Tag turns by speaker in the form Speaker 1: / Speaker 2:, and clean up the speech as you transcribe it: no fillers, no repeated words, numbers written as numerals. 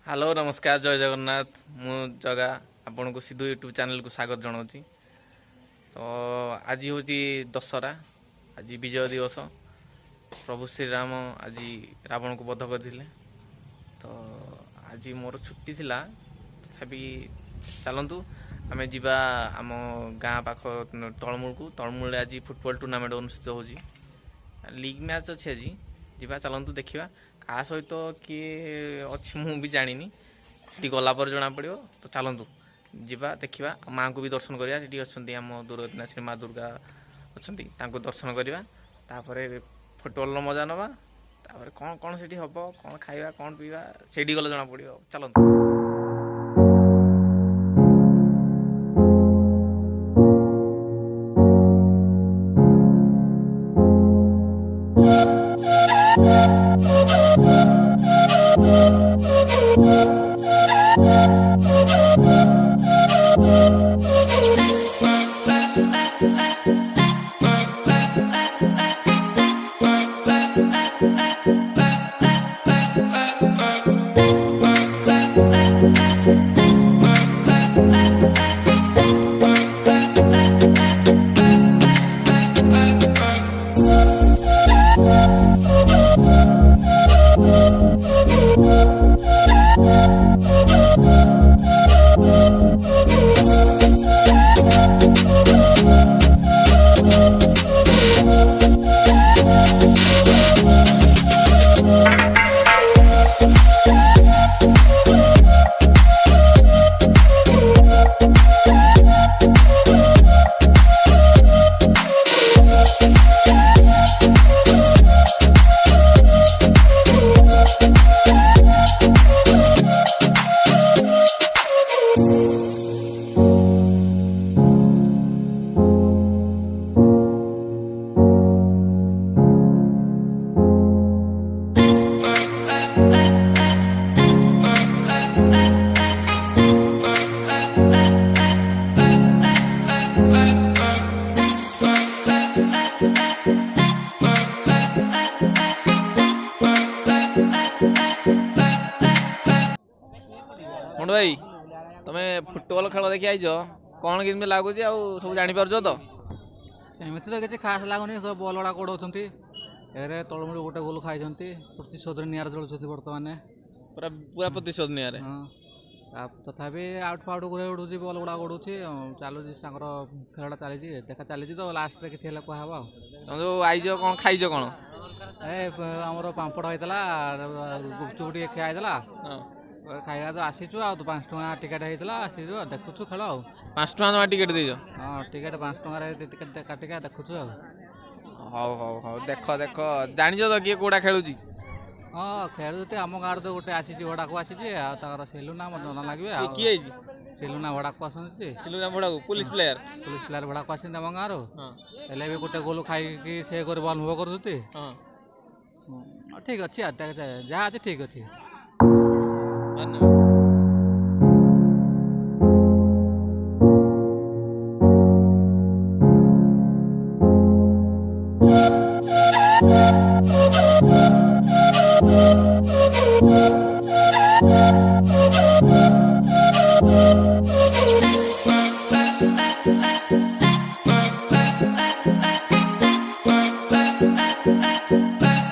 Speaker 1: Hello नमस्कार जय जगन्नाथ मु जगा आपन को सिद्धू यूट्यूब चैनल को स्वागत जनाऊँगी। तो आज हूँ दशहरा, आज विजय दिवस। प्रभु श्रीराम आज रावण को वध करते। तो आज मोर छुट्टी थिला, तथापि चलतु आम जा आम गाँ पाख तलमूल को। तलमूल आज फुटबॉल टूर्नामेंट अनुष्ठित हो लीग मैच अच्छे आज जा चलतु देखा क्या सहित किए अच्छी मु भी जानी टी गला जना पड़ो। तो चलतु जा देखा माँ को भी दर्शन करा। अच्छा आम दूरदना श्री माँ दुर्गा अच्छा दर्शन करवा, फुटबॉल मजा नवा, कौन कौन से हम कौन खाଇବା कौन पीवा से गले जना पड़ो। चलतु मुंड भाई तुम्हें फुटबॉल खेल देखी आईज कौन केमी लगुच सब जापर तो
Speaker 2: सेमती तो किसी खास लगुनि सब बल गुड़ा गोड़ाऊँच ए तलमूल गोटे गोल खाई प्रतिशोध निआर जलुंट बर्तमान
Speaker 1: पूरा पूरा प्रतिशोध निआरे।
Speaker 2: तथापि आउट फाउट घूरे उड़ूँ बल गुड़ा गोड़ू चलुच खेलटा चली देखा चली तो लास्ट किसी कहवा
Speaker 1: तुम जो आईज कौन खाइज कौन
Speaker 2: आमर पापड़ होता गुपचुप टे खिया खाଇବା ତ ଆସିଛୁ ଆଉ 5 ଟଙ୍କା ଟିକେଟ୍ ହେଇଥିଲା ଆସିଛୁ ଦେଖୁଛୁ ଖେଳ ଆଉ
Speaker 1: 5 ଟଙ୍କା ଜମା ଟିକେଟ୍ ଦେଇଛ?
Speaker 2: ହଁ ଟିକେଟ୍ 5 ଟଙ୍କାରେ ଟିକେଟ୍ କାଟିକା ଦେଖୁଛୁ ଆଉ।
Speaker 1: ହଉ ହଉ ହଉ ଦେଖ ଦେଖ ଜାଣିଛ ତ କିଏ କୋଉଟା ଖେଳୁଛି?
Speaker 2: ହଁ ଖେଳୁଛି ଆମ ଗାଁରେ ତ ଗୋଟେ ଆସିଛି ଭଡ଼ାକୁ ଆସିଛି ଆଉ ତାଙ୍କର ସେଲୁନା ମତେ ନ ଲାଗିବେ ଆଉ
Speaker 1: କିଏ ହେଇଛି?
Speaker 2: ସେଲୁନା ଭଡ଼ାକୁ ଆସନ୍ତି।
Speaker 1: ସେଲୁନା ଭଡ଼ାକୁ ପୁଲିସ ପ୍ଲେୟାର
Speaker 2: ଭଡ଼ାକୁ ଆସନ୍ତି ଆମ ଗାଁରୁ ହେଲେ ବି ଗୋଟେ ଗୋଲ ଖାଇକି ସେ କରି ଅନୁଭବ କରୁଛନ୍ତି। ଠିକ୍ ଅଛି ଯାହା ଅଛି ଠିକ୍ ଅଛି।
Speaker 3: Bye.